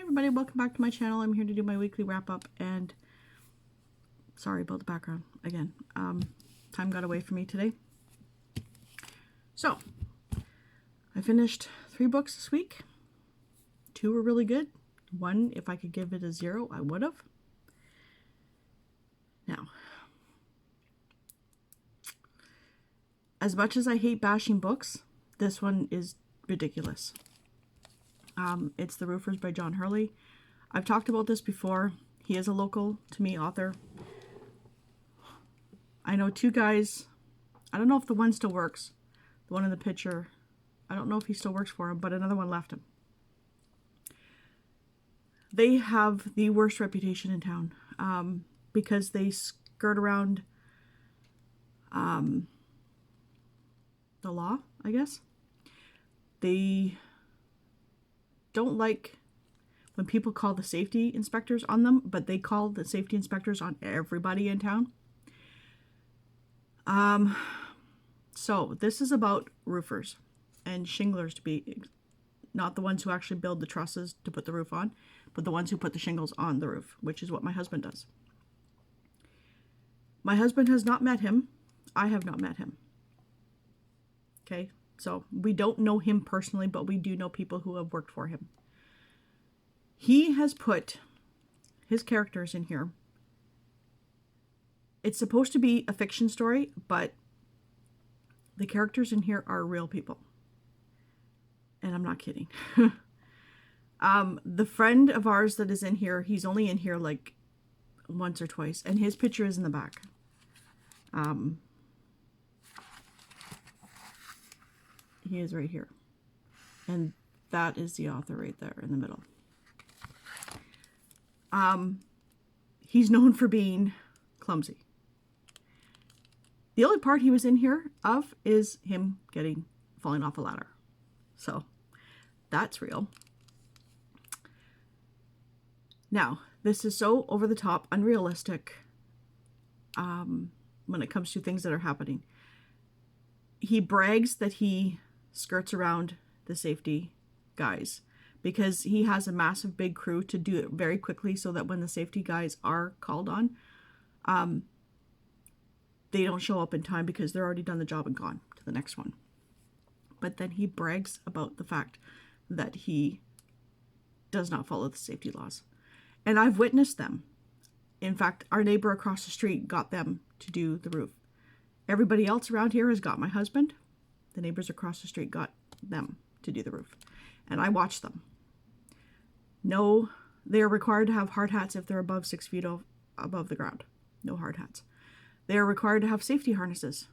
everybody, welcome back to my channel. I'm here to do my weekly wrap up, and sorry about the background again. Time got away from me today. So I finished 3 books this week. 2 were really good. 1, if I could give it a 0, I would have. Now, as much as I hate bashing books, this one is ridiculous. It's The Roofers by John Hurley. I've talked about this before. He is a local to me author. I know 2 guys. I don't know if the one still works. The one in the picture. I don't know if he still works for him, but another one left him. They have the worst reputation in town because they skirt around the law, I guess. They don't like when people call the safety inspectors on them, but they call the safety inspectors on everybody in town. So this is about roofers and shinglers, to be not the ones who actually build the trusses to put the roof on, but the ones who put the shingles on the roof, which is what my husband does. My husband has not met him. I have not met him. Okay, so we don't know him personally, but we do know people who have worked for him. He has put his characters in here. It's supposed to be a fiction story, but the characters in here are real people. And I'm not kidding. The friend of ours that is in here, he's only in here like once or twice, and his picture is in the back. He is right here. And that is the author right there in the middle. He's known for being clumsy. The only part he was in here of is him falling off a ladder. So that's real. Now, this is so over the top, unrealistic when it comes to things that are happening. He brags that he skirts around the safety guys because he has a massive big crew to do it very quickly so that when the safety guys are called on, they don't show up in time because they're already done the job and gone to the next one. But then he brags about the fact that he does not follow the safety laws. And I've witnessed them. In fact, our neighbor across the street got them to do the roof. Everybody else around here has got my husband. The neighbors across the street got them to do the roof. And I watched them. No, they are required to have hard hats if they're above 6 feet above the ground. No hard hats. They are required to have safety harnesses.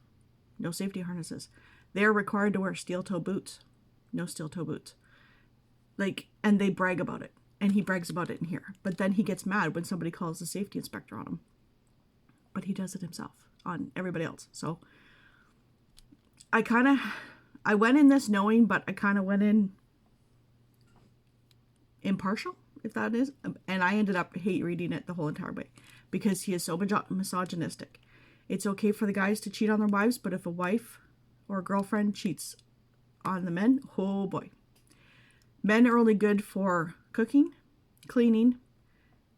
No safety harnesses. They are required to wear steel toe boots. No steel toe boots. And they brag about it. And he brags about it in here. But then he gets mad when somebody calls the safety inspector on him. But he does it himself on everybody else. So I went in this knowing, but I kind of went in impartial, if that is. And I ended up hate reading it the whole entire way because he is so misogynistic. It's okay for the guys to cheat on their wives, but if a wife or a girlfriend cheats on the men, oh boy. Men are only good for cooking, cleaning,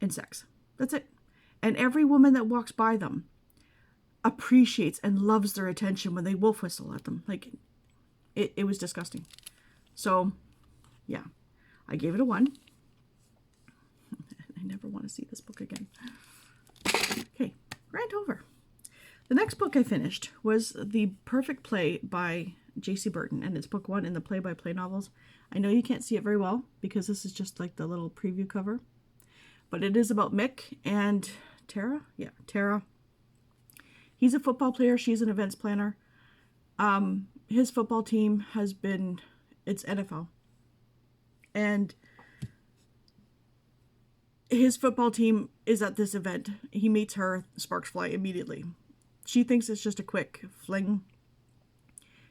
and sex. That's it. And every woman that walks by them appreciates and loves their attention when they wolf whistle at them. It was disgusting. So, yeah. I gave it a 1. I never want to see this book again. Okay, rant over. The next book I finished was The Perfect Play by J.C. Burton, and it's book 1 in the play-by-play novels. I know you can't see it very well because this is just like the little preview cover, but it is about Mick and Tara. Yeah, Tara. He's a football player. She's an events planner. His football team it's NFL. And his football team is at this event. He meets her, sparks fly immediately. She thinks it's just a quick fling.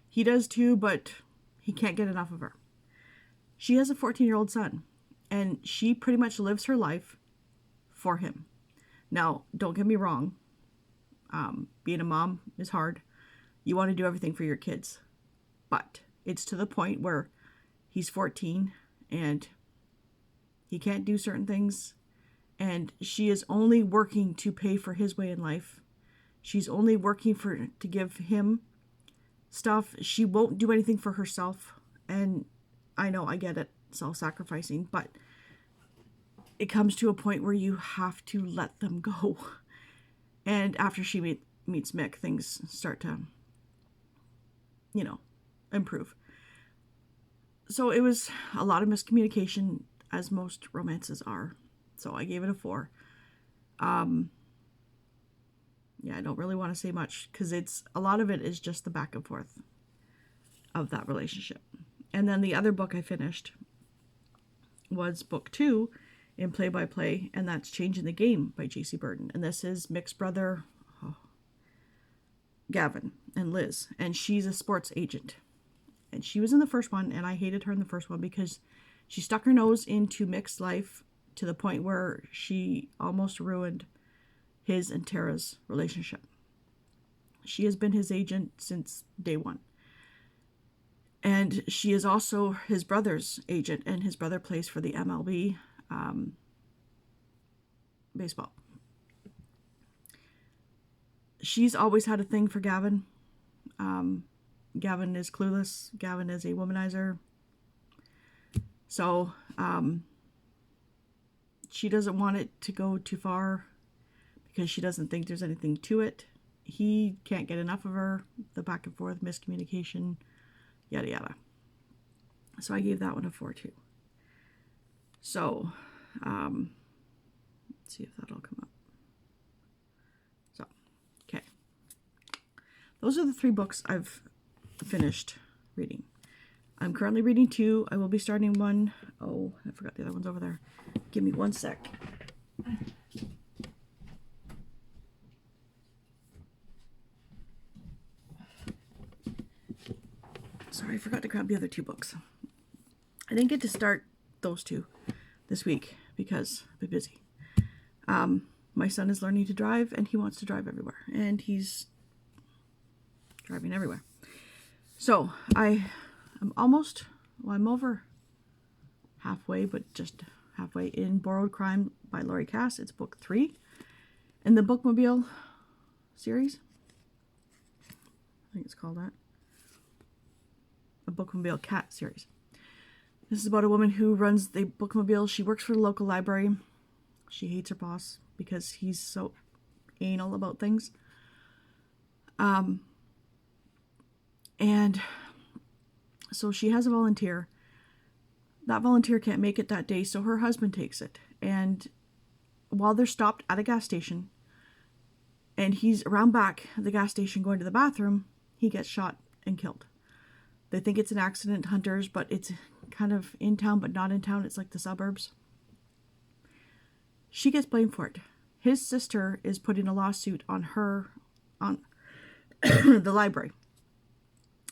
He does too, but he can't get enough of her. She has a 14-year-old son, and she pretty much lives her life for him. Now, don't get me wrong. Being a mom is hard. You want to do everything for your kids. But it's to the point where he's 14 and He can't do certain things. And she is only working to pay for his way in life. She's only working to give him stuff. She won't do anything for herself. And I know, I get it, self-sacrificing, but it comes to a point where you have to let them go. And after she meets Mick, things start to, improve. So it was a lot of miscommunication, as most romances are. So I gave it a 4. Yeah, I don't really want to say much because a lot of it is just the back and forth of that relationship. And then the other book I finished was book 2 in Play by Play, and that's Changing the Game by J.C. Burden. And this is Mick's brother, Gavin, and Liz, and she's a sports agent. And she was in the first one, and I hated her in the first one because she stuck her nose into Mick's life to the point where she almost ruined his and Tara's relationship. She has been his agent since day one. And she is also his brother's agent, and his brother plays for the MLB baseball. She's always had a thing for Gavin. Gavin is clueless. Gavin is a womanizer. So she doesn't want it to go too far because she doesn't think there's anything to it. He can't get enough of her. The back and forth, miscommunication, yada yada. So I gave that one a 4 too. So let's see if that'll come up. So, okay. Those are the 3 books I've finished reading. I'm currently reading 2. I will be starting one. Oh, I forgot the other one's over there. Give me 1 sec. Sorry, I forgot to grab the other 2 books. I didn't get to start those 2 this week because I've been busy. My son is learning to drive, and he wants to drive everywhere, and he's driving everywhere. So I'm over halfway, but just halfway in Borrowed Crime by Laurie Cass. It's book 3 in the Bookmobile series. I think it's called that. A Bookmobile Cat series. This is about a woman who runs the Bookmobile. She works for the local library. She hates her boss because he's so anal about things. And so she has a volunteer. That volunteer can't make it that day, so her husband takes it. And while they're stopped at a gas station, and he's around back at the gas station going to the bathroom, he gets shot and killed. They think it's an accident, hunters, but it's kind of in town, but not in town. It's like the suburbs. She gets blamed for it. His sister is putting a lawsuit on her, on the library,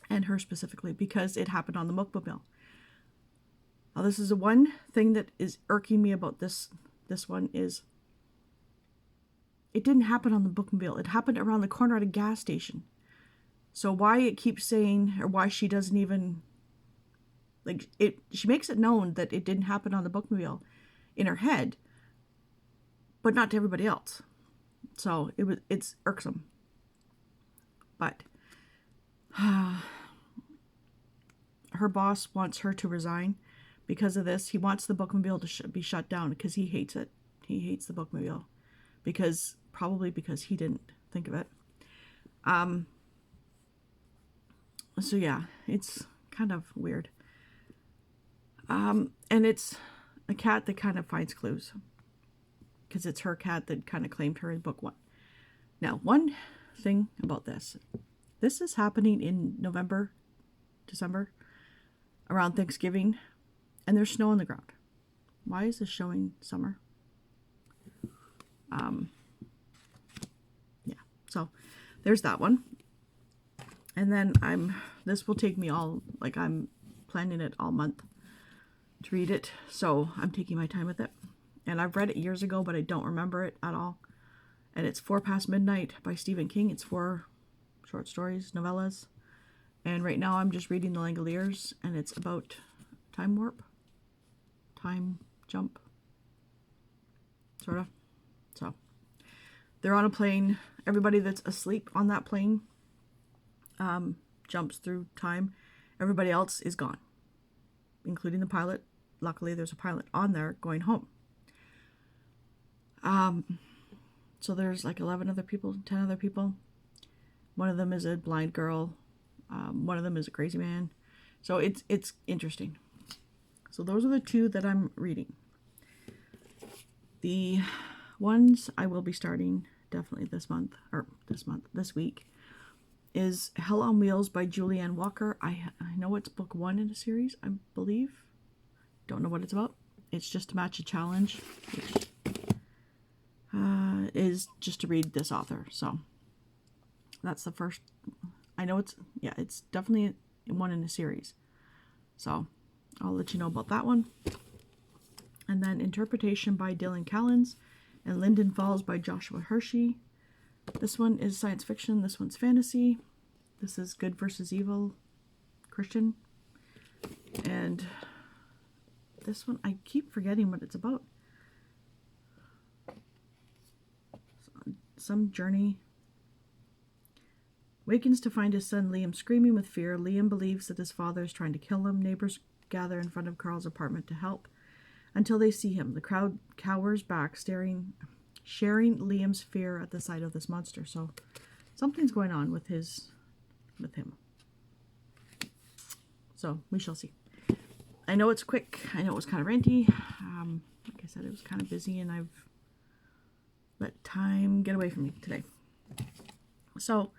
and her specifically, because it happened on the Bookmobile. Now, this is the one thing that is irking me about this one is it didn't happen on the Bookmobile. It happened around the corner at a gas station. So why it keeps saying, or why she doesn't even, like, it, she makes it known that it didn't happen on the Bookmobile in her head, but not to everybody else. So it's irksome. But her boss wants her to resign because of this. He wants the Bookmobile to be shut down because he hates it. He hates the Bookmobile probably because he didn't think of it. So yeah, it's kind of weird. And it's a cat that kind of finds clues because it's her cat that kind of claimed her in book 1. Now, one thing about this is happening in November, December, around Thanksgiving, and there's snow on the ground. Why is this showing summer? Yeah, so there's that one. And then this will take me I'm planning it all month to read it. So I'm taking my time with it. And I've read it years ago, but I don't remember it at all. And it's 4 Past Midnight by Stephen King. It's 4 short stories, novellas. And right now I'm just reading The Langoliers, and it's about time jump. Sort of. So they're on a plane. Everybody that's asleep on that plane jumps through time. Everybody else is gone, including the pilot. Luckily, there's a pilot on there going home. So there's like 11 other people, 10 other people. One of them is a blind girl. One of them is a crazy man. So it's interesting. So those are the two that I'm reading. The ones I will be starting definitely this week, is Hell on Wheels by Julianne Walker. I know it's book 1 in a series, I believe. Don't know what it's about. It's just to match a challenge, which is just to read this author. So that's the first. I know it's definitely one in a series. So I'll let you know about that one. And then Interpretation by Dylan Callens and Linden Falls by Joshua Hershey. This one is science fiction. This one's fantasy. This is Good versus Evil Christian. And this one, I keep forgetting what it's about. Some journey. Wakens to find his son Liam screaming with fear. Liam believes that his father is trying to kill him. Neighbors gather in front of Carl's apartment to help until they see him. The crowd cowers back, sharing Liam's fear at the sight of this monster. So something's going on with him. So we shall see. I know it's quick. I know it was kind of ranty. Like I said, it was kind of busy, and I've let time get away from me today. So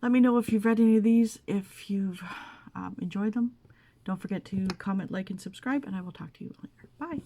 let me know if you've read any of these, if you've enjoyed them. Don't forget to comment, like, and subscribe, and I will talk to you later. Bye.